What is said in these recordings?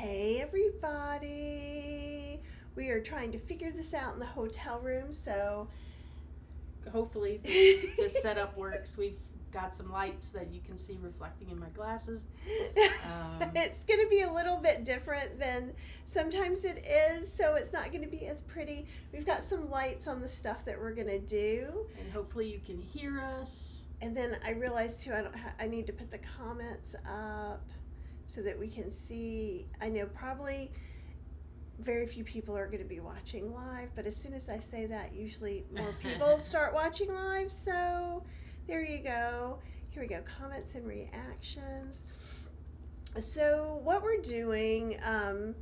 Hey everybody! We are trying to figure this out in the hotel room, so hopefully the setup works. We've got some lights that you can see reflecting in my glasses. It's going to be a little bit different than sometimes it is, so it's not going to be as pretty. We've got some lights on the stuff that we're going to do. And hopefully you can hear us. And then I realized too, I need to put the comments up so that we can see. I know probably very few people are going to be watching live, but as soon as I say that, usually more people start watching live. So there you go. Here we go. Comments and reactions. So what we're doing, and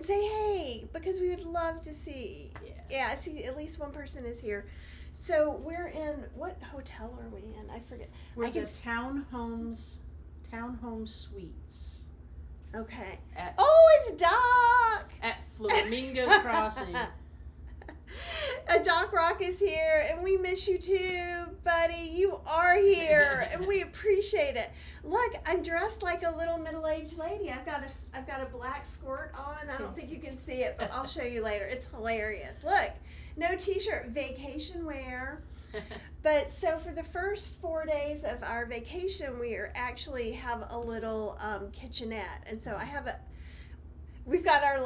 say hey, because we would love to see. Yeah, I see at least one person is here. So we're in, what hotel are we in? I forget. We're the Townhome Suites. Okay. It's Doc! At Flamingo Crossing. Doc Rock is here, and we miss you too, buddy. You are here, and we appreciate it. Look, I'm dressed like a little middle-aged lady. I've got a black skirt on. I don't think you can see it, but I'll show you later. It's hilarious. Look, no t-shirt, vacation wear. But so for the first 4 days of our vacation, we actually have a little kitchenette, and so we've got our,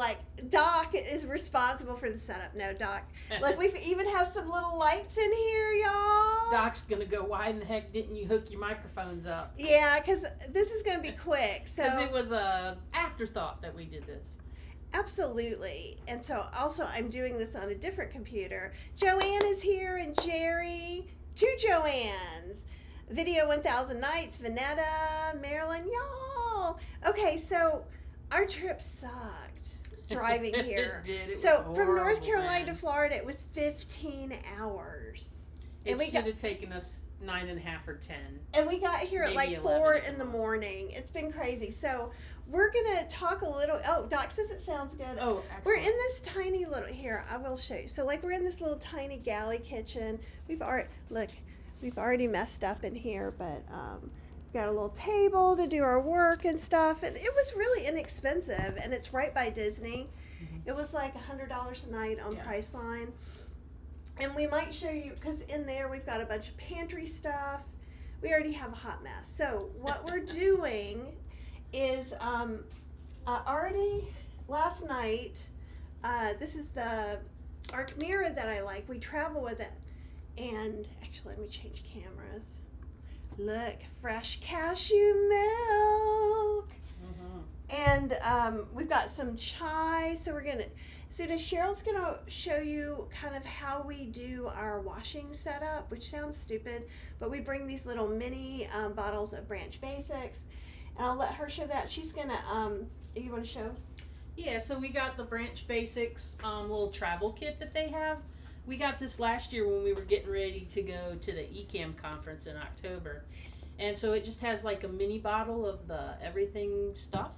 Doc is responsible for the setup. No, Doc. Look, we even have some little lights in here, y'all. Doc's going to go, why in the heck didn't you hook your microphones up? Yeah, because this is going to be quick. Because it was a afterthought that we did this. Absolutely. And so also I'm doing this on a different computer. Joanne is here and Jerry. 2 Joannes. Video 1000 Nights, Vanetta, Marilyn, y'all. Okay, so our trip sucked driving here. It was from North horrible, Carolina to man. Florida, it was 15 hours. It should have taken us 9.5 or 10. And we got here at Maybe 4 11. in the morning. It's been crazy. So we're going to talk a little. Oh, Doc says it sounds good. Oh, excellent. We're in this tiny little, here, I will show you. So we're in this little tiny galley kitchen. We've already messed up in here, but we've got a little table to do our work and stuff. And it was really inexpensive, and it's right by Disney. Mm-hmm. It was like $100 a night on Priceline. And we might show you, because in there we've got a bunch of pantry stuff. We already have a hot mess. So what we're doing is already last night, this is the Arc Mirror that I like. We travel with it. And actually, let me change cameras. Look, fresh cashew milk. Mm-hmm. And we've got some chai. So Cheryl's going to show you kind of how we do our washing setup, which sounds stupid, but we bring these little mini bottles of Brunch Basics. And I'll let her show that. She's going to, you want to show? Yeah, so we got the Brunch Basics little travel kit that they have. We got this last year when we were getting ready to go to the ECAM conference in October. And so it just has like a mini bottle of the everything stuff.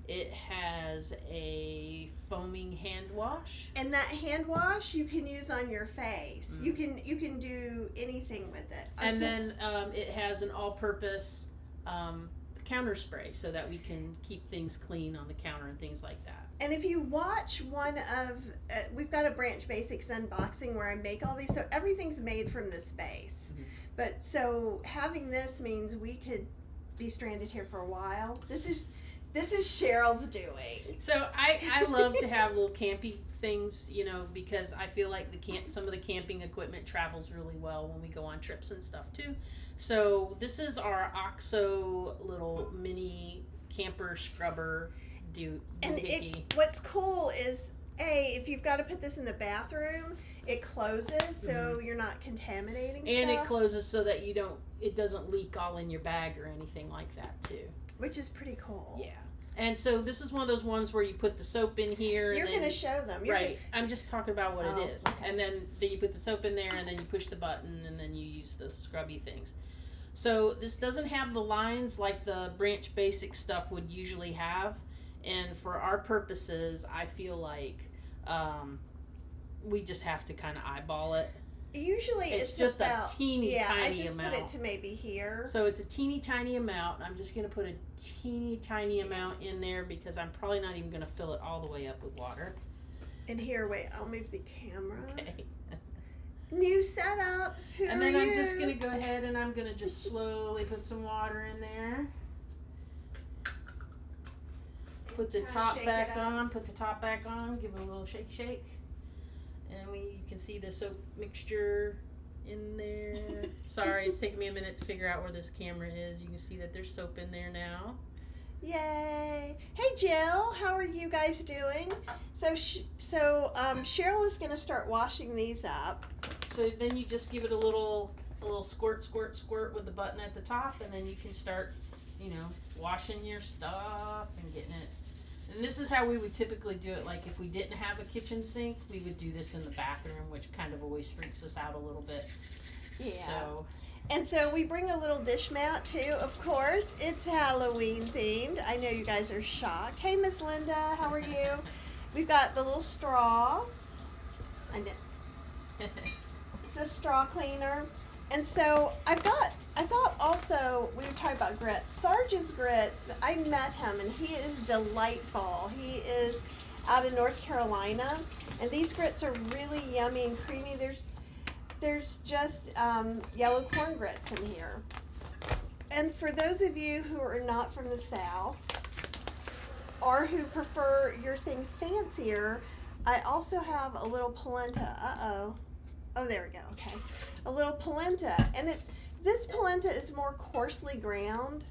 It has a foaming hand wash. And that hand wash you can use on your face. Mm. You can do anything with it. And then it has an all-purpose counter spray so that we can keep things clean on the counter and things like that. And if you watch one of, we've got a Brunch Basics unboxing where I make all these, so everything's made from this base. Mm-hmm. But so having this means we could be stranded here for a while. This is Cheryl's doing. So I love to have little campy things, because I feel like some of the camping equipment travels really well when we go on trips and stuff too. So this is our OXO little mini camper scrubber doohickey. What's cool is, if you've got to put this in the bathroom, it closes so you're not contaminating stuff. And it closes so that it doesn't leak all in your bag or anything like that too. Which is pretty cool. Yeah. And so this is one of those ones where you put the soap in here. You're going to show them. Right. I'm just talking about what it is. Okay. And then you put the soap in there, and then you push the button, and then you use the scrubby things. So this doesn't have the lines like the Brunch Basic stuff would usually have. And for our purposes, I feel like we just have to kind of eyeball it. Usually It's just about, a teeny I tiny just amount. put it to maybe here. So it's a teeny tiny amount. I'm just going to put a teeny tiny amount in there because I'm probably not even going to fill it all the way up with water. And here, wait, I'll move the camera. Okay. New setup. Who And then are I'm you? just going to go ahead and I'm going to just slowly put some water in there. Put the Kinda top shake back it up. on. Put the top back on. Give it a little shake. And you can see the soap mixture in there. Sorry, it's taking me a minute to figure out where this camera is. You can see that there's soap in there now. Yay! Hey Jill, how are you guys doing? So Cheryl is going to start washing these up. So then you just give it a little squirt with the button at the top, and then you can start, washing your stuff and getting it. And this is how we would typically do it. Like if we didn't have a kitchen sink, we would do this in the bathroom, which kind of always freaks us out a little bit. Yeah. And so we bring a little dish mat too, of course. It's Halloween themed. I know you guys are shocked. Hey Miss Linda, how are you? We've got the little straw. I know. It's a straw cleaner. And so I thought also we were talking about grits. Sarge's grits, I met him and he is delightful. He is out of North Carolina. And these grits are really yummy and creamy. There's just yellow corn grits in here. And for those of you who are not from the South or who prefer your things fancier, I also have a little polenta. Oh, there we go. Okay. A little polenta. And this polenta is more coarsely ground.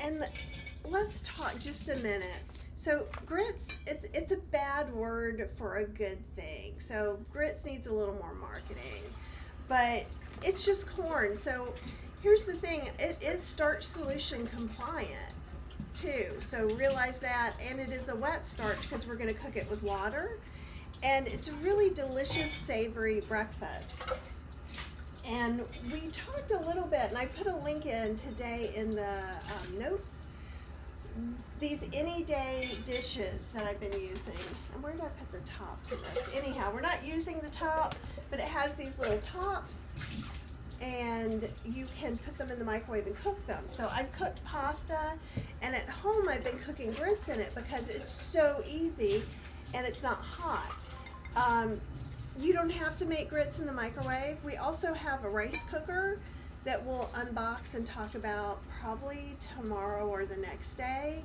And let's talk just a minute. So grits, it's a bad word for a good thing. So grits needs a little more marketing, but it's just corn. So here's the thing, it is starch solution compliant too. So realize that, and it is a wet starch because we're gonna cook it with water. And it's a really delicious, savory breakfast. And we talked a little bit, and I put a link in today in the notes. These any day dishes that I've been using. And where did I put the top to this? Anyhow, we're not using the top, but it has these little tops and you can put them in the microwave and cook them. So I've cooked pasta, and at home I've been cooking grits in it because it's so easy and it's not hot. You don't have to make grits in the microwave. We also have a rice cooker that we'll unbox and talk about probably tomorrow or the next day.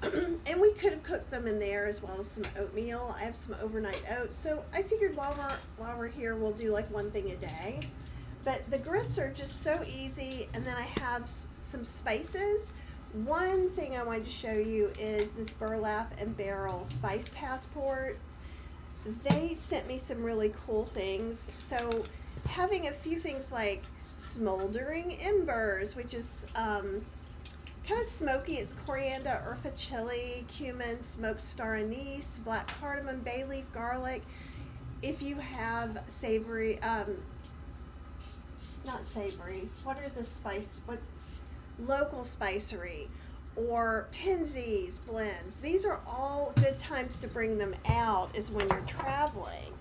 And we could have cooked them in there as well as some oatmeal. I have some overnight oats. So I figured while we're here, we'll do like one thing a day. But the grits are just so easy. And then I have some spices. One thing I wanted to show you is this burlap and barrel spice passport. They sent me some really cool things. So having a few things like smoldering embers, which is kind of smoky. It's coriander, urfa chili, cumin, smoked star anise, black cardamom, bay leaf, garlic. If you have savory, not savory, what are the spice, what's local spicery, or Penzeys blends. These are all good times to bring them out is when you're traveling.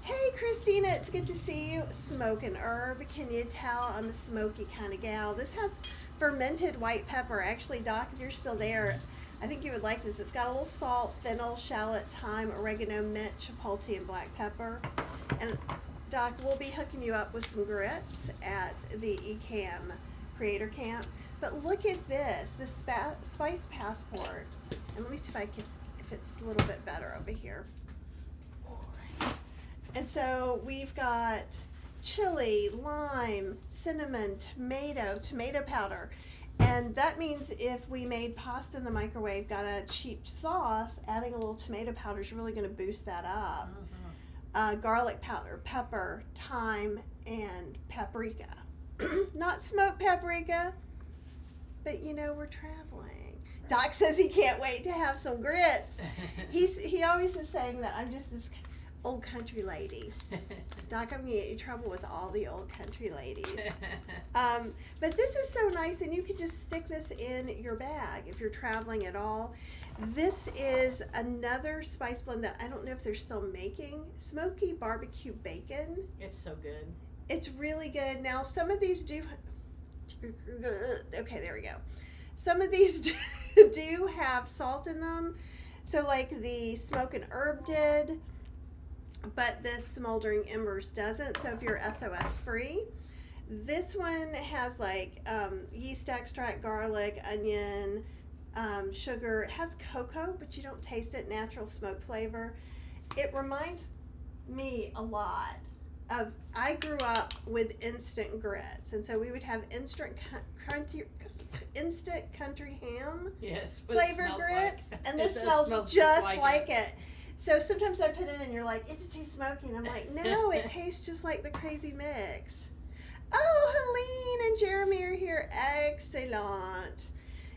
Hey Christina, it's good to see you. Smoke and herb, can you tell I'm a smoky kind of gal? This has fermented white pepper. Actually, Doc, if you're still there, I think you would like this. It's got a little salt, fennel, shallot, thyme, oregano, mint, chipotle, and black pepper. And Doc, we'll be hooking you up with some grits at the ECAM Creator Camp. But look at this spice passport. And let me see if it's a little bit better over here. And so we've got chili, lime, cinnamon, tomato powder. And that means if we made pasta in the microwave, got a cheap sauce, adding a little tomato powder is really going to boost that up. Garlic powder, pepper, thyme, and paprika. Not smoked paprika, but we're traveling. Doc says he can't wait to have some grits. He always is saying that I'm just this old country lady. Doc, I'm gonna get you in trouble with all the old country ladies. But this is so nice, and you can just stick this in your bag if you're traveling at all. This is another spice blend that I don't know if they're still making. Smoky barbecue bacon. It's so good. It's really good. Now, some of these do... Okay, there we go. Some of these do have salt in them. So like the smoke and herb did, but this smoldering embers doesn't. So if you're SOS free, this one has like yeast extract, garlic, onion, sugar. It has cocoa, but you don't taste it. Natural smoke flavor. It reminds me a lot of, I grew up with instant grits, and so we would have instant country ham flavored grits, like. And this smells just like it. So sometimes I put it in, you're like, is it too smoky? And I'm like, no, it tastes just like the Crazy Mix. Oh, Helene and Jeremy are here. Excellent.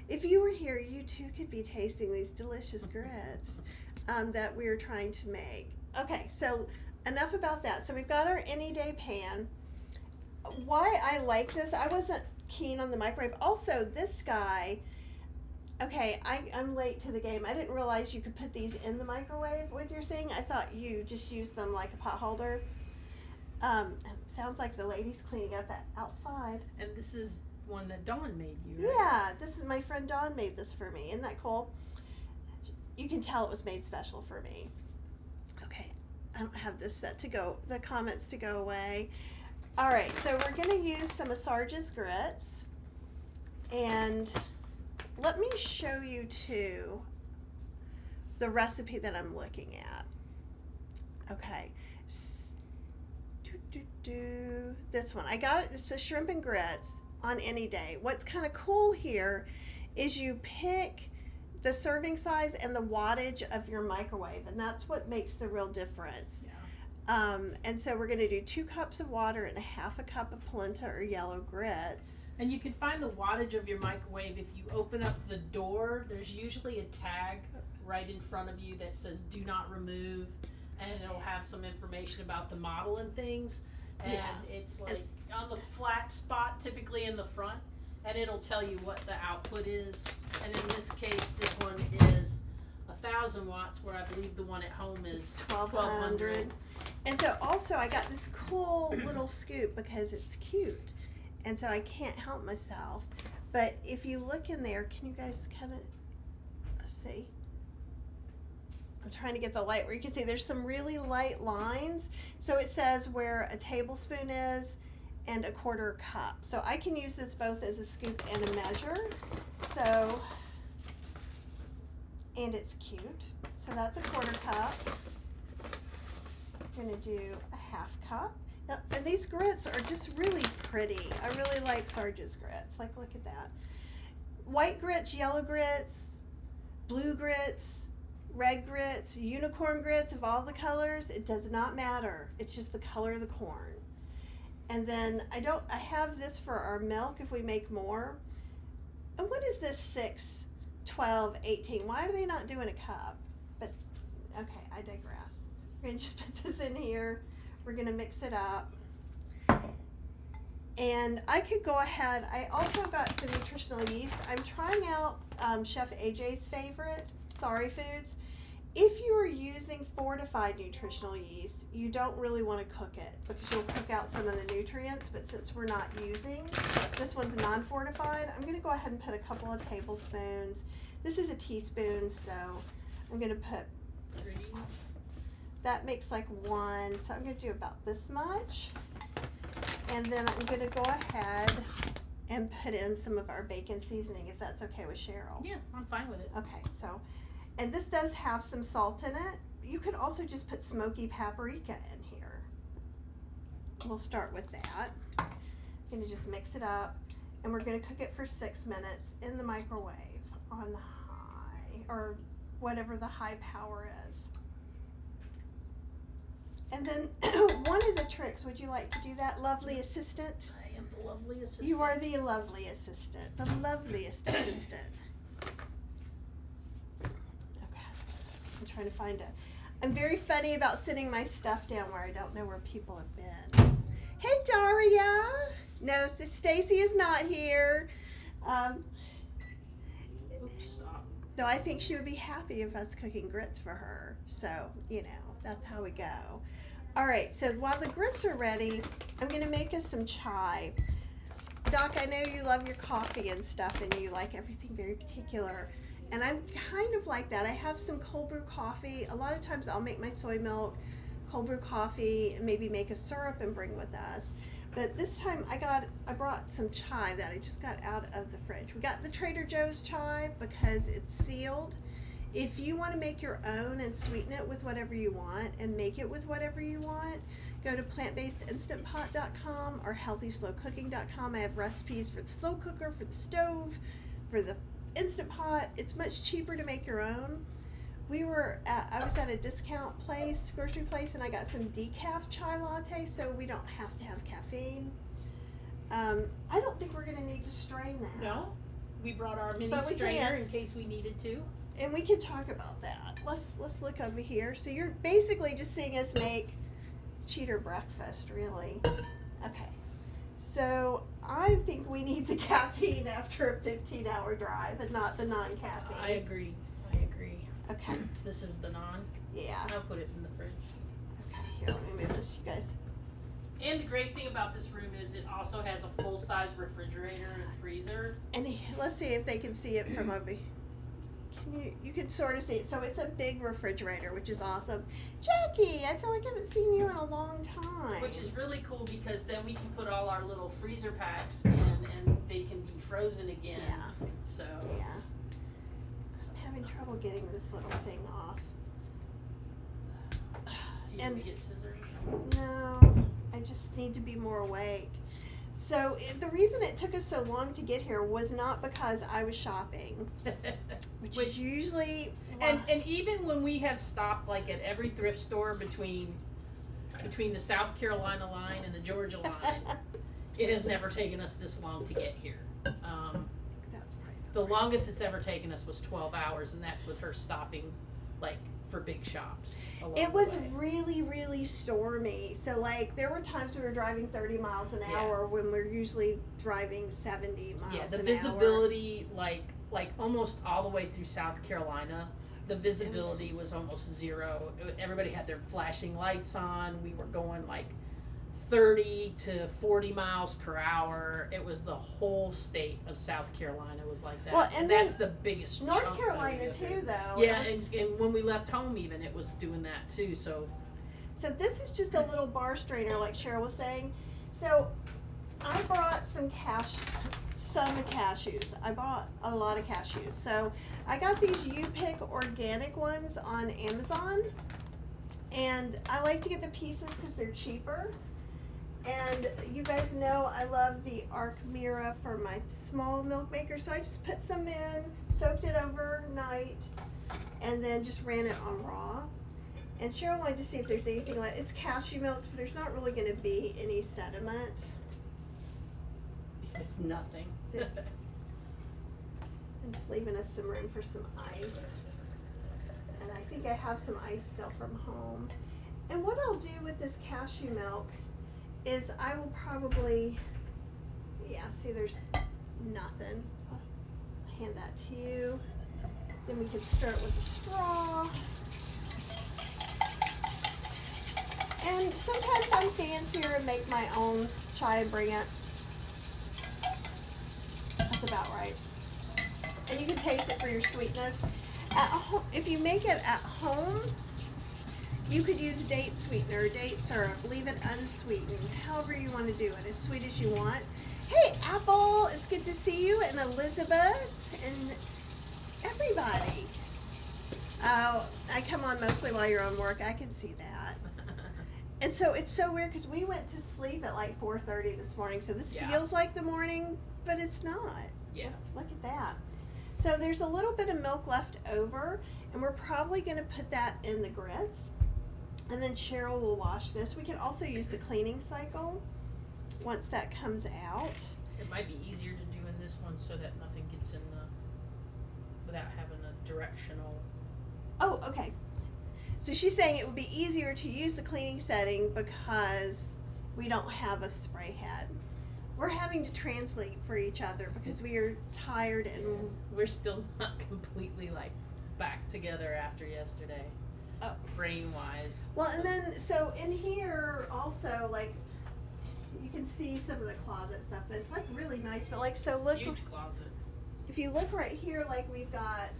If you were here, you too could be tasting these delicious grits that we are trying to make. Okay, so enough about that. So we've got our any day pan. Why I like this, I wasn't keen on the microwave. Also, this guy, okay, I'm late to the game. I didn't realize you could put these in the microwave with your thing. I thought you just used them like a pot holder. Sounds like the lady's cleaning up that outside. And this is one that Dawn made you, right? Yeah, this is my friend Dawn made this for me. Isn't that cool? You can tell it was made special for me. Okay, I don't have this set to go, the comments to go away. All right, so we're going to use some of Sarge's grits. And let me show you too the recipe that I'm looking at. Okay. This one. I got it. It's a shrimp and grits on any day. What's kind of cool here is you pick the serving size and the wattage of your microwave, and that's what makes the real difference. Yeah. And so we're going to do 2 cups of water and 1/2 cup of polenta or yellow grits. And you can find the wattage of your microwave if you open up the door. There's usually a tag right in front of you that says "Do not remove," and it'll have some information about the model and things. And it's like on the flat spot, typically in the front, and it'll tell you what the output is. And in this case, this one is 1,000 watts, where I believe the one at home is 1,200. And so also I got this cool little scoop because it's cute, and so I can't help myself. But if you look in there, can you guys kind of see? I'm trying to get the light where you can see there's some really light lines. So it says where a tablespoon is and 1/4 cup. So I can use this both as a scoop and a measure. So, and it's cute. So that's 1/4 cup. I'm going to do a 1/2 cup. Now, and these grits are just really pretty. I really like Sarge's grits. Like, look at that. White grits, yellow grits, blue grits, red grits, unicorn grits of all the colors. It does not matter. It's just the color of the corn. And then I have this for our milk if we make more. And what is this 6, 12, 18? Why are they not doing a cup? But, okay, I digress. We're going to just put this in here. We're going to mix it up. And I could go ahead. I also got some nutritional yeast. I'm trying out Chef AJ's favorite, Sorry Foods. If you are using fortified nutritional yeast, you don't really want to cook it because you'll cook out some of the nutrients. But since we're not using, this one's non-fortified, I'm going to go ahead and put a couple of tablespoons. This is a teaspoon, so I'm going to put 3. That makes like 1, so I'm going to do about this much. And then I'm going to go ahead and put in some of our bacon seasoning, if that's okay with Cheryl. Yeah, I'm fine with it. Okay, so, and this does have some salt in it. You could also just put smoky paprika in here. We'll start with that. I'm going to just mix it up, and we're going to cook it for 6 minutes in the microwave on high, or whatever the high power is. And then one of the tricks, would you like to do that, lovely assistant? I am the lovely assistant. You are the lovely assistant, the loveliest assistant. Okay, I'm trying to find I'm very funny about sitting my stuff down where I don't know where people have been. Hey, Daria. No, Stacy is not here. Oops, stop. Though I think she would be happy of us cooking grits for her. So, that's how we go. All right, so while the grits are ready, I'm going to make us some chai. Doc, I know you love your coffee and stuff, and you like everything very particular. And I'm kind of like that. I have some cold brew coffee. A lot of times I'll make my soy milk, cold brew coffee, and maybe make a syrup and bring with us. But this time I brought some chai that I just got out of the fridge. We got the Trader Joe's chai because it's sealed. If you want to make your own and sweeten it with whatever you want and make it with whatever you want, go to plantbasedinstantpot.com or healthyslowcooking.com. I have recipes for the slow cooker, for the stove, for the Instant Pot. It's much cheaper to make your own. I was at a discount place, grocery place, and I got some decaf chai latte, so we don't have to have caffeine. I don't think we're going to need to strain that. No, we brought our mini But we strainer can. in case we needed to. And we can talk about that. Let's look over here. So you're basically just seeing us make cheater breakfast, really. Okay. So I think we need the caffeine after a 15-hour drive and not the non-caffeine. I agree. Okay. This is the non. Yeah. I'll put it in the fridge. Okay. Here, let me move this, you guys. And the great thing about this room is it also has a full-size refrigerator and freezer. And let's see if they can see it from over here. You can sort of see it. So it's a big refrigerator, which is awesome. Jackie, I feel like I haven't seen you in a long time. Which is really cool because then we can put all our little freezer packs in and they can be frozen again. Yeah. So. Yeah. I'm having trouble getting this little thing off. Do you need to get scissors? No, I just need to be more awake. So the reason it took us so long to get here was not because I was shopping, which is usually. And even when we have stopped like at every thrift store between the South Carolina line and the Georgia line, it has never taken us this long to get here. That's probably The longest it's ever taken us was 12 hours, and that's with her stopping like for big shops. It was really, really stormy. So like there were times we were driving 30 miles an hour when we're usually driving 70 miles an hour. Yeah, the visibility like almost all the way through South Carolina, the visibility was almost zero. Everybody had their flashing lights on. We were going like 30 to 40 miles per hour. It was the whole state of South Carolina was like that. Well, and that's the biggest North chunk Carolina of it. too, though. Yeah, and when we left home even, it was doing that too, so. So this is just a little bar strainer like Cheryl was saying. So I brought some cashews. I bought a lot of cashews. So I got these You-Pick organic ones on Amazon. And I like to get the pieces because they're cheaper. And you guys know I love the Archmira for my small milk maker. So I just put some in, soaked it overnight, and then just ran it on raw. And Cheryl wanted to see if there's anything like, it's cashew milk, so there's not really going to be any sediment. It's nothing. I'm just leaving us some room for some ice. And I think I have some ice still from home. And what I'll do with this cashew milk is I will probably, see there's nothing. I'll hand that to you. Then we can start with a straw. And sometimes I'm fancier and make my own chai and bring it. That's about right. And you can taste it for your sweetness. At home, if you make it at home, you could use date sweetener, date syrup, leave it unsweetened, however you want to do it, as sweet as you want. Hey, Apple, it's good to see you, and Elizabeth, and everybody. I come on mostly while you're on work. I can see that. And so it's so weird because we went to sleep at like 4:30 this morning, so this feels like the morning, but it's not. Yeah. Look at that. So there's a little bit of milk left over, and we're probably going to put that in the grits. And then Cheryl will wash this. We can also use the cleaning cycle once that comes out. It might be easier to do in this one so that nothing gets in without having a directional. Oh, okay. So she's saying it would be easier to use the cleaning setting because we don't have a spray head. We're having to translate for each other because we are tired and we're still not completely like back together after yesterday, brain wise. Well, and then so in here also, like, you can see some of the closet stuff, but it's like really nice. But like, so look, huge closet. If you look right here, like we've got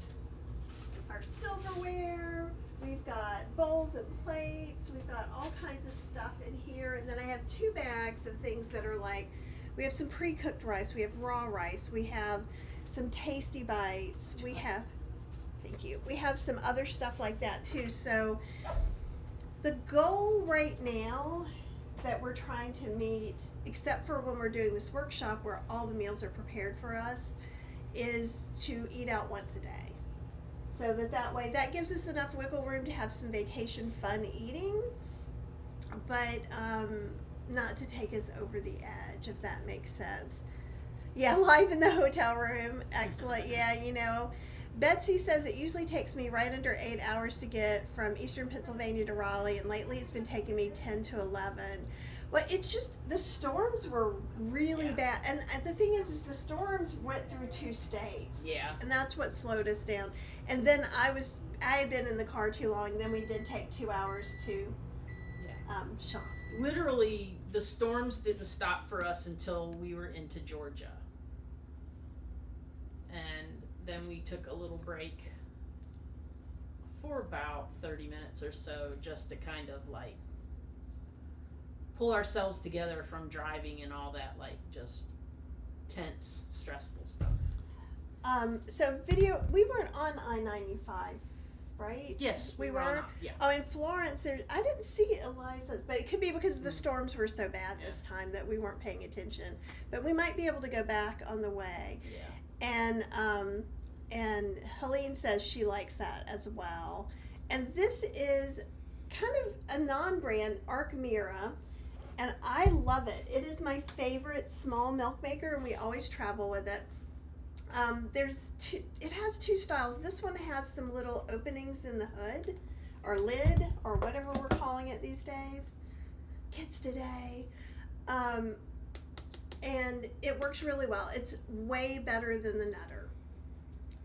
our silverware, we've got bowls and plates, we've got all kinds of stuff in here, and then I have 2 bags of things that are like, we have some pre-cooked rice, we have raw rice, we have some tasty bites, we have, thank you, we have some other stuff like that too. So the goal right now that we're trying to meet, except for when we're doing this workshop where all the meals are prepared for us, is to eat out once a day. So that way, that gives us enough wiggle room to have some vacation fun eating, but not to take us over the edge, if that makes sense. Yeah, live in the hotel room. Excellent. Yeah, you know, Betsy says it usually takes me right under 8 hours to get from Eastern Pennsylvania to Raleigh, and lately it's been taking me 10 to 11. Well, it's just the storms were really bad, and the thing is the storms went through 2 states. Yeah. And that's what slowed us down. And then I had been in the car too long. Then we did take 2 hours to shop. Literally, the storms didn't stop for us until we were into Georgia, and then we took a little break for about 30 minutes or so, just to kind of like pull ourselves together from driving and all that, like, just tense, stressful stuff. So we weren't on I-95, right? Yes, we on were. off, yeah. Oh, in Florence, I didn't see Eliza, but it could be because the storms were so bad this time that we weren't paying attention. But we might be able to go back on the way. Yeah. And Helene says she likes that as well. And this is kind of a non-brand Archmira, and I love it. It is my favorite small milk maker, and we always travel with it. It has 2 styles. This one has some little openings in the hood or lid or whatever we're calling it these days. Kids today. And it works really well. It's way better than the Nutter.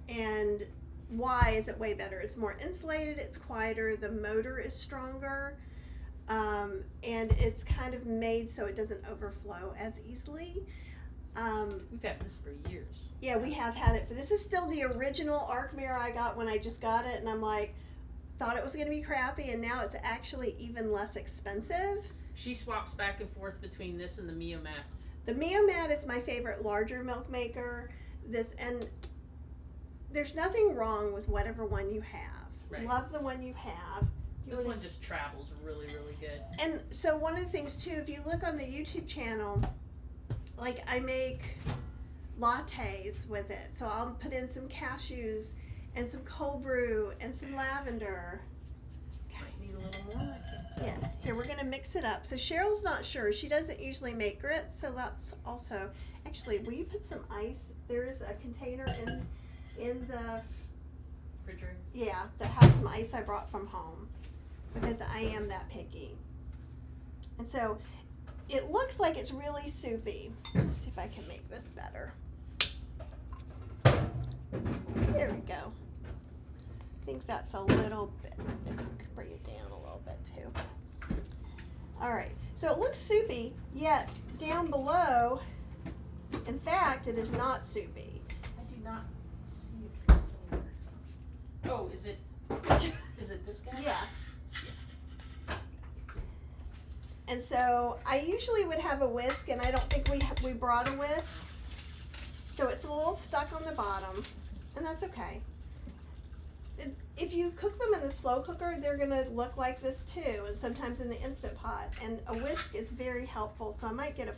And why is it way better? It's more insulated, it's quieter, the motor is stronger, and it's kind of made so it doesn't overflow as easily. We've had this for years. Yeah, we have had it. This is still the original Archmira I got when I just got it, and I'm like, thought it was going to be crappy, and now it's actually even less expensive. She swaps back and forth between this and the Miomat. The Miomat is my favorite larger milk maker. And there's nothing wrong with whatever one you have. Right. Love the one you have. This one just travels really, really good. And so one of the things too, if you look on the YouTube channel, like I make lattes with it. So I'll put in some cashews and some cold brew and some lavender. Might need a little more. Yeah, here we're gonna mix it up. So Cheryl's not sure. She doesn't usually make grits, so that's also, actually, will you put some ice? There is a container in the refrigerator. Yeah, that has some ice I brought from home because I am that picky. And so it looks like it's really soupy. Let's see if I can make this better. There we go. I think that's a little bit. Bring it down a little bit too. All right, so it looks soupy, yet down below, in fact, it is not soupy. I do not see a container. Oh, is it this guy? Yes. And so I usually would have a whisk, and I don't think we brought a whisk. So it's a little stuck on the bottom, and that's okay. If you cook them in the slow cooker, they're gonna look like this too, and sometimes in the Instant Pot. And a whisk is very helpful, so I might get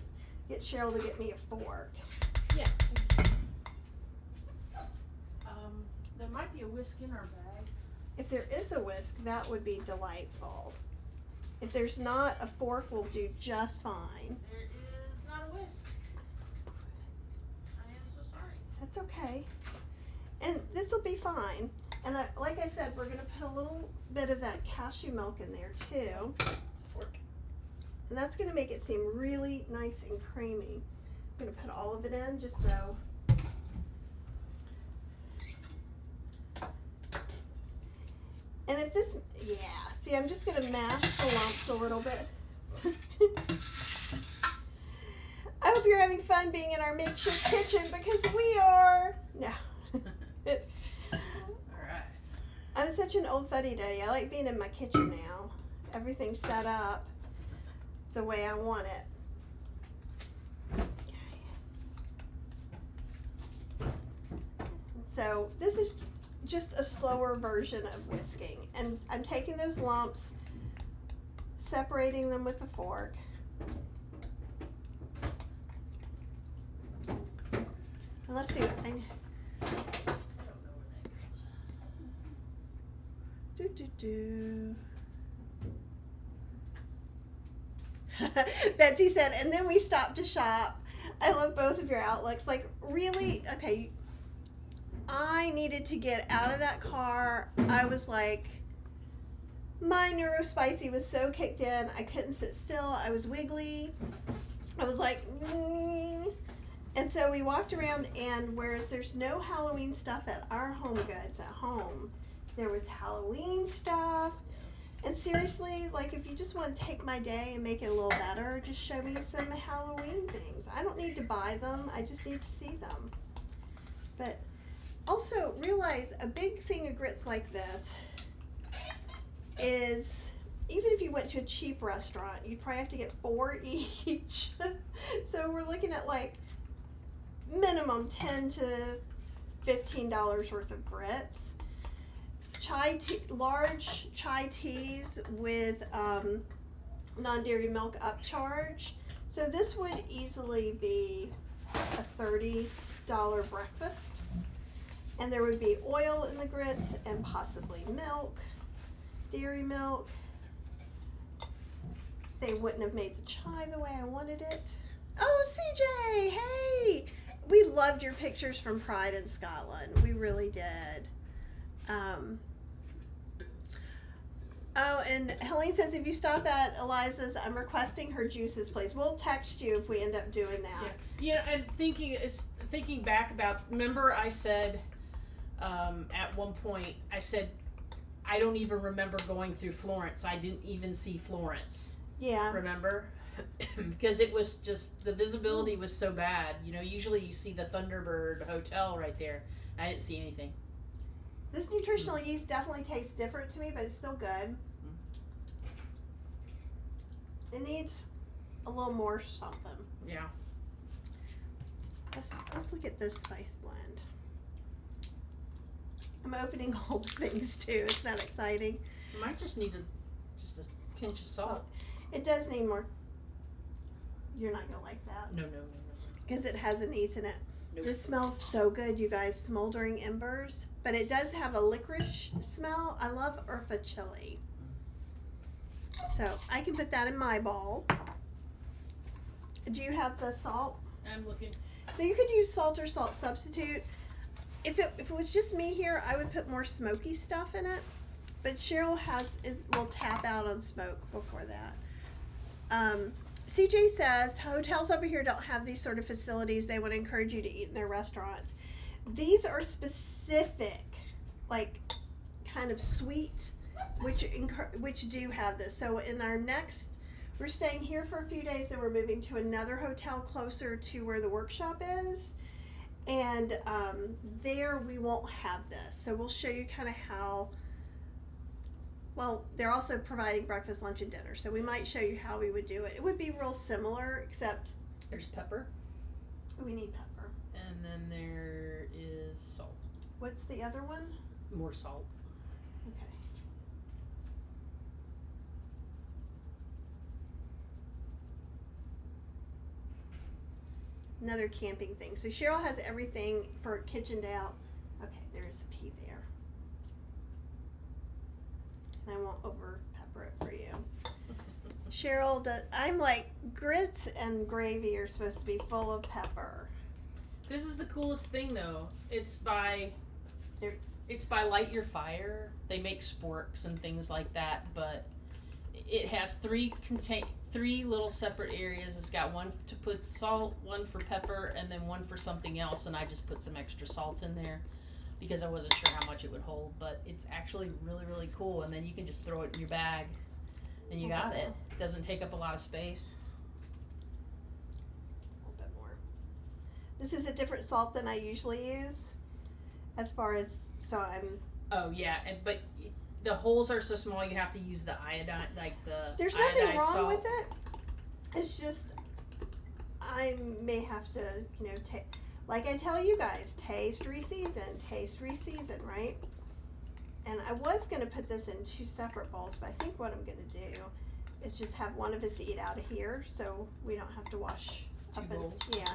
Cheryl to get me a fork. Yeah. There might be a whisk in our bag. If there is a whisk, that would be delightful. If there's not, a fork will do just fine. There is not a whisk. I am so sorry. That's okay. And this will be fine. And like I said, we're going to put a little bit of that cashew milk in there too. And that's going to make it seem really nice and creamy. I'm going to put all of it in just so. And if this, yeah, see, I'm just going to mash the lumps a little bit. I hope you're having fun being in our makeshift kitchen because we are. No. Alright. I'm such an old fuddy-duddy. I like being in my kitchen now. Everything's set up the way I want it. Okay. So this is just a slower version of whisking. And I'm taking those lumps, separating them with the fork. And let's see what I do. Betsy said, and then we stopped to shop. I love both of your outlooks. Like, really? Okay. I needed to get out of that car. I was like, my neurospicy was so kicked in. I couldn't sit still. I was wiggly. I was like, And so we walked around, and whereas there's no Halloween stuff at our Home Goods at home, there was Halloween stuff. And seriously, like, if you just want to take my day and make it a little better, just show me some Halloween things. I don't need to buy them. I just need to see them. But also realize a big thing of grits like this is, even if you went to a cheap restaurant, you'd probably have to get 4 each. So we're looking at like minimum $10 to $15 worth of grits. Large chai teas with non-dairy milk upcharge. So this would easily be a $30 breakfast. And there would be oil in the grits and possibly milk, dairy milk. They wouldn't have made the chai the way I wanted it. Oh, CJ, hey! We loved your pictures from Pride in Scotland. We really did. Oh, and Helene says if you stop at Eliza's, I'm requesting her juices, please. We'll text you if we end up doing that. Yeah, and thinking back about, remember I said at one point, I said, I don't even remember going through Florence. I didn't even see Florence. Yeah. Remember? Because it was just, the visibility was so bad. You know, usually you see the Thunderbird Hotel right there. I didn't see anything. This nutritional yeast definitely tastes different to me, but it's still good. It needs a little more something. Yeah. Let's look at this spice blend. I'm opening all the things too. Isn't that exciting? You might just need just a pinch of salt. It does need more. You're not gonna like that. No. Because it has anise in it. Nope. This smells so good, you guys. Smoldering embers. But it does have a licorice smell. I love Urfa chili. So I can put that in my bowl. Do you have the salt? I'm looking. So you could use salt or salt substitute. If it was just me here, I would put more smoky stuff in it. But Cheryl will tap out on smoke before that. CJ says hotels over here don't have these sort of facilities. They want to encourage you to eat in their restaurants. These are specific, like kind of sweet, which do have this. So in our next, we're staying here for a few days. Then we're moving to another hotel closer to where the workshop is, and there we won't have this. So we'll show you kind of how. Well, they're also providing breakfast, lunch, and dinner. So we might show you how we would do it. It would be real similar, except There's pepper. we need pepper. And then there is salt. What's the other one? More salt. Okay. Another camping thing. So Cheryl has everything for kitchened out. Okay, there's a pea there. And I won't over pepper it for you. Cheryl does. I'm like, grits and gravy are supposed to be full of pepper. This is the coolest thing though. It's by It's by Light Your Fire. They make sporks and things like that, but it has three little separate areas. It's got one to put salt, one for pepper, and then one for something else, and I just put some extra salt in there because I wasn't sure how much it would hold, but it's actually really, really cool, and then you can just throw it in your bag and you got it. It doesn't take up a lot of space. A little bit more. This is a different salt than I usually use as far as, so I'm... Oh yeah, but the holes are so small you have to use the iodine, like the There's nothing wrong salt. with it. It's just, I may have to, you know, like I tell you guys, taste, reseason, right? And I was going to put this in 2 separate bowls, but I think what I'm going to do is just have one of us eat out of here so we don't have to wash Two up bowls. yeah.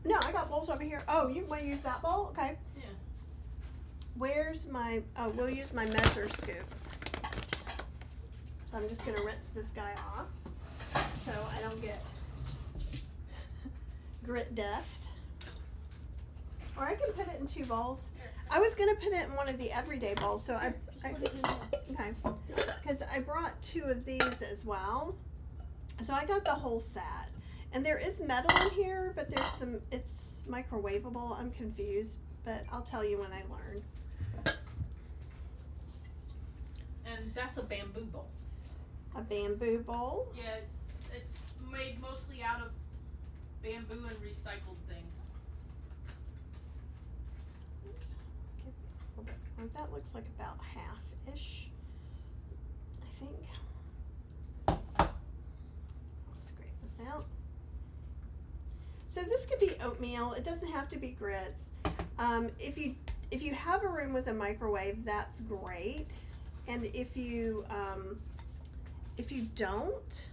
No, I got bowls over here. Oh, you want to use that bowl? Okay. Yeah. Where's my, oh, we'll use my measure scoop. So I'm just going to rinse this guy off so I don't get grit dust. Or I can put it in 2 bowls. I was going to put it in one of the everyday bowls, so I Put it in there. okay, because I brought 2 of these as well. So I got the whole set. And there is metal in here, but there's some, it's microwavable. I'm confused, but I'll tell you when I learn. And that's a bamboo bowl. A bamboo bowl. Yeah, it's made mostly out of bamboo and recycled things. A little bit more. That looks like about half-ish, I think. I'll scrape this out. So this could be oatmeal. It doesn't have to be grits. If you have a room with a microwave, that's great. And if you don't,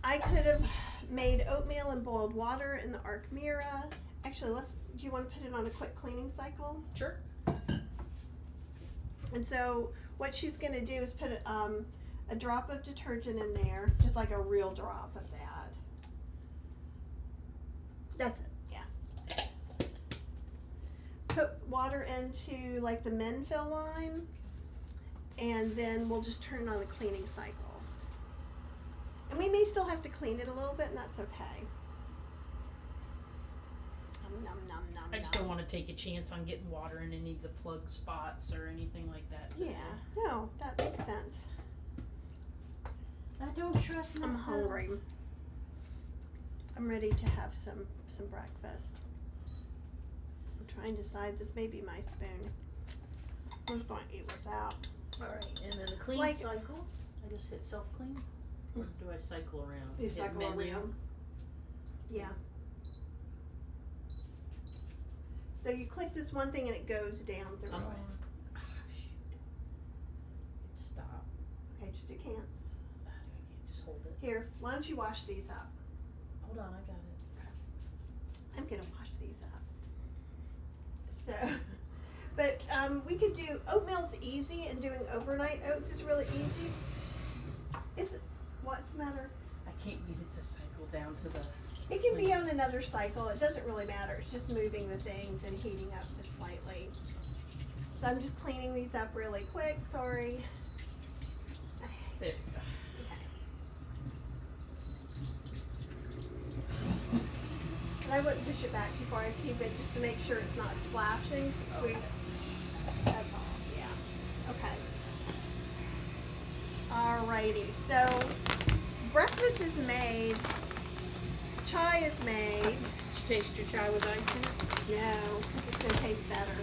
I could have made oatmeal and boiled water in the Archmira. Actually, do you want to put it on a quick cleaning cycle? Sure. And so what she's going to do is put a drop of detergent in there, just like a real drop of that. That's it, yeah. Put water into like the men fill line, and then we'll just turn on the cleaning cycle. And we may still have to clean it a little bit, and that's okay. Nom, nom, nom, I just don't want to take a chance on getting water in any of the plug spots or anything like that. Yeah, no, that makes sense. I don't trust myself. I'm hungry. I'm ready to have some breakfast. I'm trying to decide, this may be my spoon. I'm just going to eat without. Alright, and then the clean cycle, I just hit self-clean? Or do I cycle around? You Hit cycle menu? around. Yeah. So you click this one thing and it goes down through I'm it. on. Ah, shoot. Hit stop. Okay, just do cans. I can't just hold it. Here, why don't you wash these up? Hold on, I got it. I'm gonna wash these up. So, but we could do, oatmeal's easy, and doing overnight oats is really easy. What's the matter? I can't get it to cycle down to the... It can be on another cycle. It doesn't really matter. It's just moving the things and heating up just slightly. So I'm just cleaning these up really quick. Sorry. There. Okay. And I wouldn't push it back before I keep it, just to make sure it's not splashing. Since Okay. That's all. Yeah. Okay. Alrighty. So breakfast is made. Chai is made. Did you taste your chai with ice in it? No, because it's going to taste better.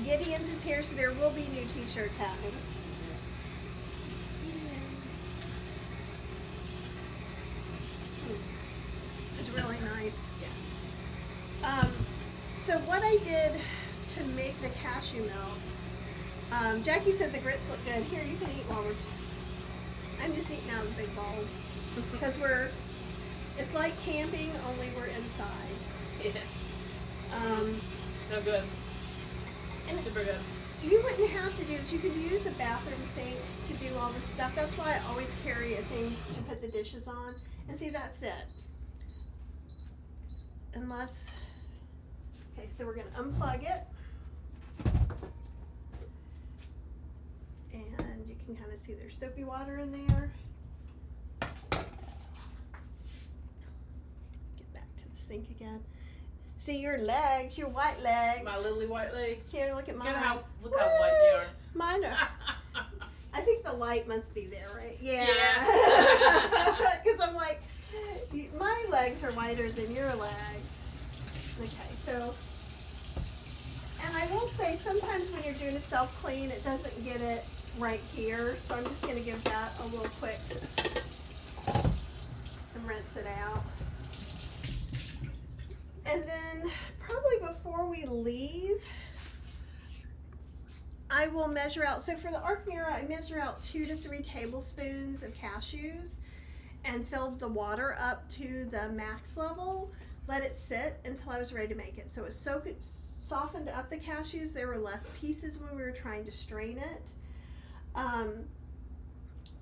Gideon's is here, so there will be new t-shirts happening. It's really nice. Yeah. So what I did to make the cashew milk, Jackie said the grits look good. Here, you can eat while I'm just eating out of the big bowl. Because it's like camping, only we're inside. Yeah. No good. And Super good. you wouldn't have to do this. You could use a bathroom sink to do all this stuff. That's why I always carry a thing to put the dishes on. And see, that's it. unless, okay, so we're going to unplug it. And you can kind of see there's soapy water in there. Get back to the sink again. See your legs, your white legs. My lily white legs. Here, look at mine. Look how white they are. Mine are. I think the light must be there, right? Yeah. Because I'm like, my legs are whiter than your legs. Okay, so, and I will say sometimes when you're doing a self-clean, it doesn't get it right here. So I'm just going to give that a little quick and rinse it out. And then probably before we leave, I will measure out, so for the arc mirror, I measure out 2 to 3 tablespoons of cashews and filled the water up to the max level, let it sit until I was ready to make it. So it softened up the cashews. There were less pieces when we were trying to strain it.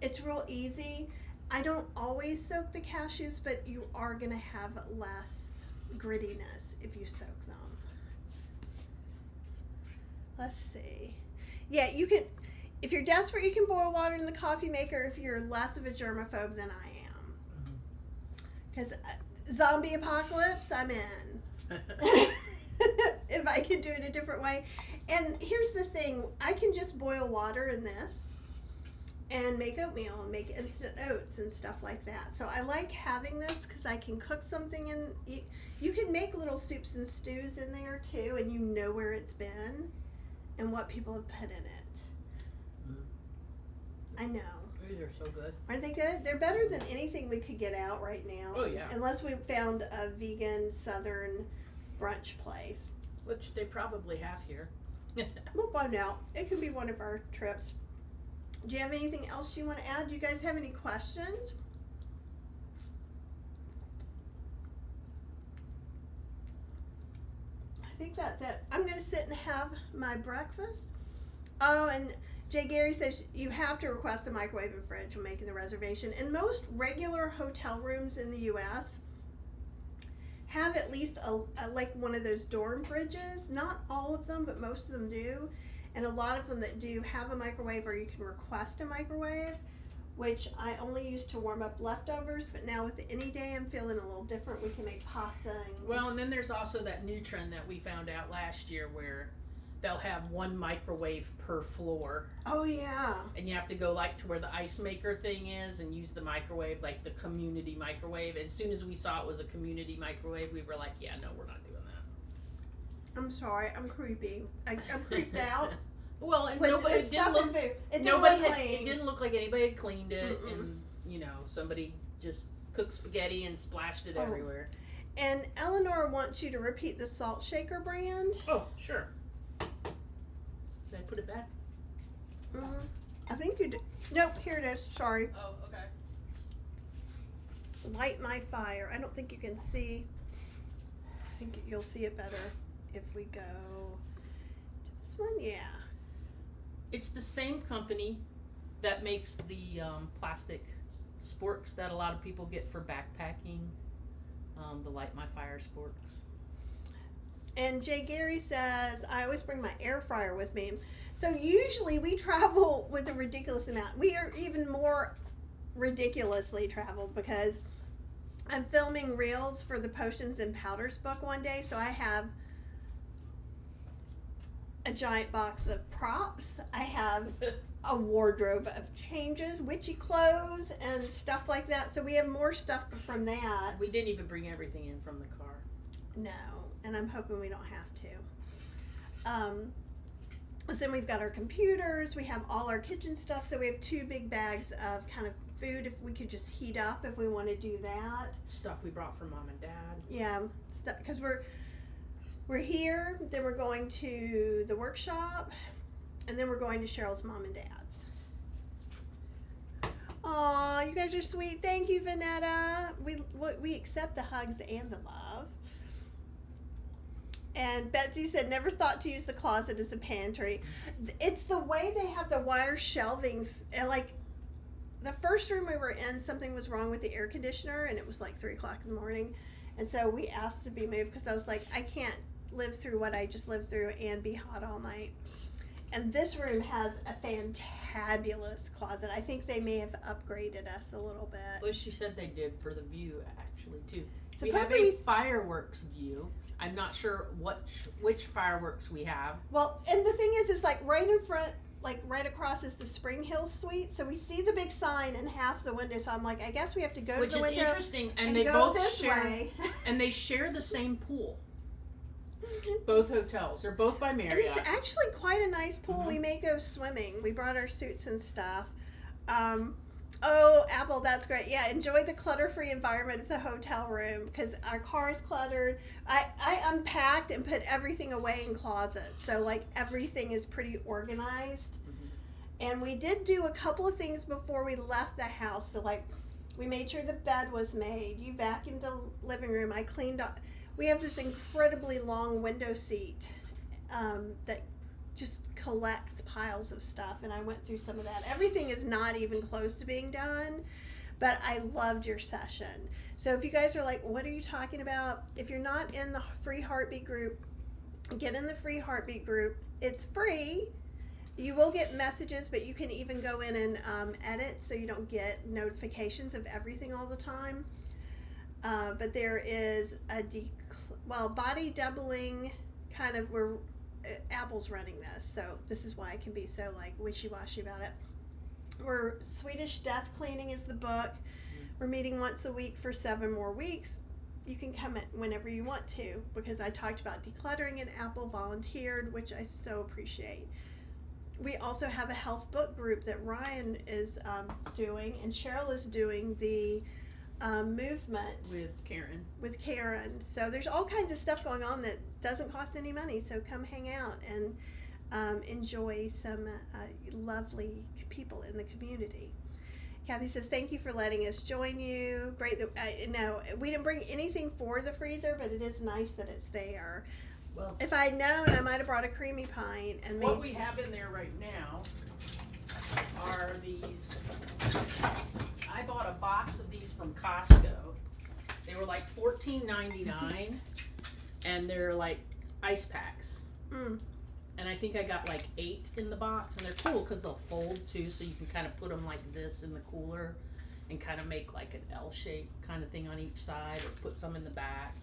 It's real easy. I don't always soak the cashews, but you are going to have less grittiness if you soak them. Let's see. Yeah, you can, if you're desperate, you can boil water in the coffee maker if you're less of a germaphobe than I am. Because zombie apocalypse, I'm in. If I can do it a different way. And here's the thing, I can just boil water in this and make oatmeal and make instant oats and stuff like that. So I like having this because I can cook something and you can make little soups and stews in there too, and you know where it's been and what people have put in it. I know. These are so good. Aren't they good? They're better than anything we could get out right now. Oh, yeah. Unless we found a vegan southern brunch place. Which they probably have here. We'll find out. It could be one of our trips. Do you have anything else you want to add? Do you guys have any questions? I think that's it. I'm going to sit and have my breakfast. Oh, and Jay Gary says you have to request a microwave and fridge when making the reservation. And most regular hotel rooms in the U.S. have at least like one of those dorm fridges. Not all of them, but most of them do. And a lot of them that do have a microwave, or you can request a microwave, which I only use to warm up leftovers. But now with the Any Day, I'm feeling a little different. We can make pasta. Well, and then there's also that new trend that we found out last year where they'll have one microwave per floor. Oh, yeah. And you have to go like to where the ice maker thing is and use the microwave, like the community microwave. And as soon as we saw it was a community microwave, we were like, yeah, no, we're not doing that. I'm sorry, I'm creepy. I'm creeped out. Well, and With nobody, it didn't look, it didn't look clean. It didn't look like anybody had cleaned it. And, you know, somebody just cooked spaghetti and splashed it everywhere. And Eleanor wants you to repeat the Salt Shaker brand. Oh, sure. Did I put it back? I think you did. Nope, here it is. Sorry. Oh, okay. Light my fire. I don't think you can see. I think you'll see it better if we go to this one. Yeah. It's the same company that makes the plastic sporks that a lot of people get for backpacking. The Light My Fire sporks. And Jay Gary says, I always bring my air fryer with me. So usually we travel with a ridiculous amount. We are even more ridiculously traveled because I'm filming reels for the Potions and Powders book one day. So I have a giant box of props. I have a wardrobe of changes, witchy clothes, and stuff like that. So we have more stuff from that. We didn't even bring everything in from the car. No, and I'm hoping we don't have to. So then we've got our computers. We have all our kitchen stuff. So we have 2 big bags of kind of food if we could just heat up if we want to do that. Stuff we brought from Mom and Dad. Yeah, because we're here, then we're going to the workshop, and then we're going to Cheryl's mom and dad's. Aw, you guys are sweet. Thank you, Vanetta. We accept the hugs and the love. And Betsy said, never thought to use the closet as a pantry. It's the way they have the wire shelving. Like, the first room we were in, something was wrong with the air conditioner, and it was like 3 o'clock in the morning. And so we asked to be moved because I was like, I can't live through what I just lived through and be hot all night. And this room has a fantabulous closet. I think they may have upgraded us a little bit. Well, she said they did for the view, actually, too. We Supposedly have a fireworks view. I'm not sure which fireworks we have. Well, and the thing is like right in front, like right across is the Spring Hill Suite. So we see the big sign in half the window. So I'm like, I guess we have to go to the window. Which is interesting. And they both this share, way. and they share the same pool. Both hotels. They're both by Marriott. And it's actually quite a nice pool. Mm-hmm. We may go swimming. We brought our suits and stuff. Oh, Apple, that's great. Yeah, enjoy the clutter-free environment of the hotel room because our car is cluttered. I unpacked and put everything away in closets. So, like, everything is pretty organized. Mm-hmm. And we did do a couple of things before we left the house. So, like, we made sure the bed was made. You vacuumed the living room. I cleaned up. We have this incredibly long window seat that just collects piles of stuff, and I went through some of that. Everything is not even close to being done, but I loved your session. So if you guys are like, what are you talking about? If you're not in the free heartbeat group, get in the free heartbeat group. It's free. You will get messages, but you can even go in and edit so you don't get notifications of everything all the time. But there is a body doubling kind of where Apple's running this, so this is why I can be so like wishy-washy about it. We're Swedish Death Cleaning is the book. We're meeting once a week for 7 more weeks. You can come whenever you want to because I talked about decluttering and Apple volunteered, which I so appreciate. We also have a health book group that Ryan is doing, and Cheryl is doing the movement with Karen. So there's all kinds of stuff going on that doesn't cost any money. So come hang out and enjoy some lovely people in the community. Kathy says, thank you for letting us join you. Great. No, we didn't bring anything for the freezer, but it is nice that it's there. Well, if I'd known, I might have brought a Creami pint. And what we have in there right now are these. I bought a box of these from Costco. They were like $14.99, and they're like ice packs. And I think I got like 8 in the box, and they're cool because they'll fold too, so you can kind of put them like this in the cooler and kind of make like an L shape kind of thing on each side, or put some in the back.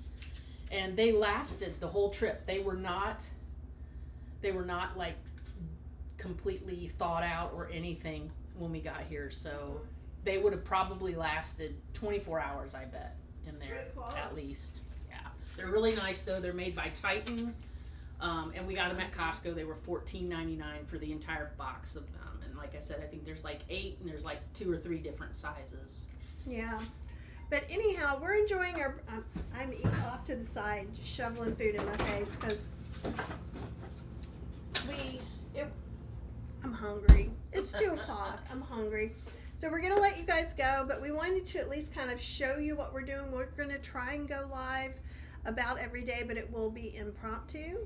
And they lasted the whole trip. They were not like completely thawed out or anything when we got here, so they would have probably lasted 24 hours, I bet, in there at least. Yeah, they're really nice though. They're made by Titan, and we got them at Costco. They were $14.99 for the entire box of them. And like I said, I think there's like 8, and there's like 2 or 3 different sizes. Yeah, but anyhow, we're enjoying our. I'm off to the side, just shoveling food in my face because I'm hungry. It's 2 o'clock. I'm hungry. So we're going to let you guys go, but we wanted to at least kind of show you what we're doing. We're going to try and go live about every day, but it will be impromptu.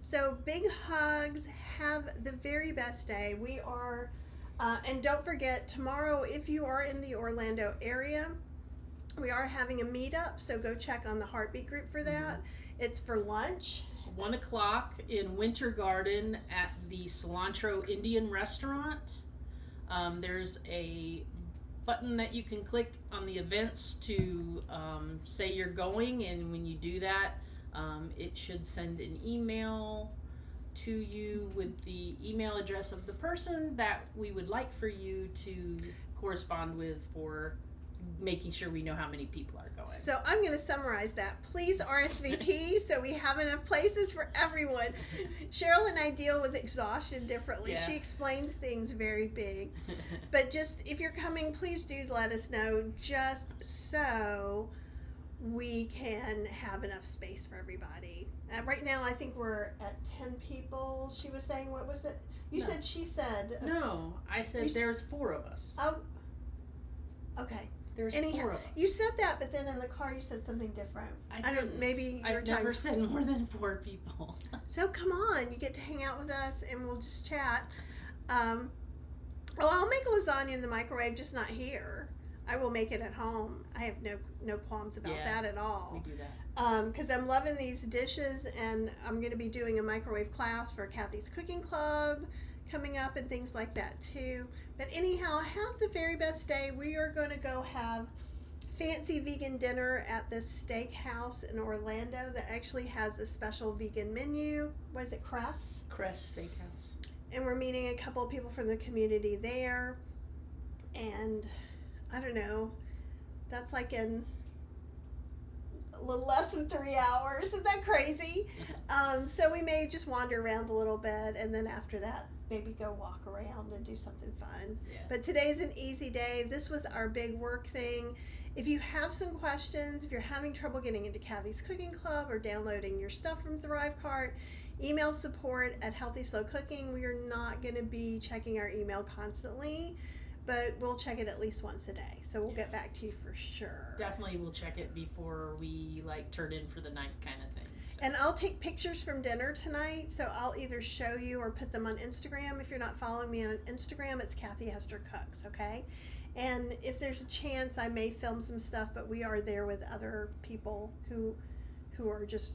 So big hugs. Have the very best day. We are, and don't forget, tomorrow, if you are in the Orlando area, we are having a meetup, so go check on the Heartbeat group for that. It's for lunch. 1 o'clock in Winter Garden at the Cilantro Indian Restaurant. There's a button that you can click on the events to say you're going, and when you do that, it should send an email to you with the email address of the person that we would like for you to correspond with for making sure we know how many people are going. So I'm going to summarize that. Please RSVP so we have enough places for everyone. Cheryl and I deal with exhaustion differently. Yeah. She explains things very big. But just if you're coming, please do let us know just so we can have enough space for everybody. Right now I think we're at 10 people. She was saying, what was it? You No. said, she said. No, I said there's 4 of us. Oh, okay. There's Anyhow, 4 of us. you said that, but then in the car you said something different. I don't. Maybe you were I've never said more than 4 people. So come on, you get to hang out with us, and we'll just chat. I'll make lasagna in the microwave, just not here. I will make it at home. I have no qualms about Yeah, that at all. We do that. Because I'm loving these dishes, and I'm going to be doing a microwave class for Kathy's Cooking Club coming up and things like that too. But anyhow, have the very best day. We are going to go have fancy vegan dinner at this steakhouse in Orlando that actually has a special vegan menu. Was it Crest? Crest Steakhouse. And we're meeting a couple of people from the community there. And I don't know, that's like in a little less than 3 hours. Isn't that crazy? So we may just wander around a little bit, and then after that, maybe go walk around and do something fun. Yeah. But today's an easy day. This was our big work thing. If you have some questions, if you're having trouble getting into Kathy's Cooking Club or downloading your stuff from ThriveCart, email support at Healthy Slow Cooking. We are not going to be checking our email constantly, but we'll check it at least once a day. So we'll get back to you for sure. Definitely we'll check it before we like turn in for the night kind of thing. So. And I'll take pictures from dinner tonight, so I'll either show you or put them on Instagram. If you're not following me on Instagram, it's Kathy Hester Cooks, okay? And if there's a chance, I may film some stuff, but we are there with other people who are just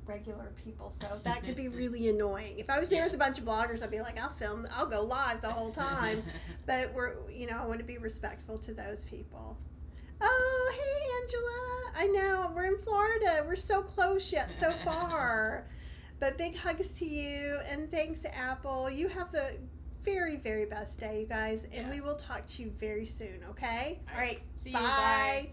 regular people, so that could be really annoying. If I was there with a bunch of bloggers, I'd be like, I'll go live the whole time. But I want to be respectful to those people. Oh, hey, Angela. I know, we're in Florida. We're so close yet so far. But big hugs to you, and thanks, Apple. You have the very, very best day, you guys, and we will talk to you very soon, okay? All right. See you. Bye. Bye.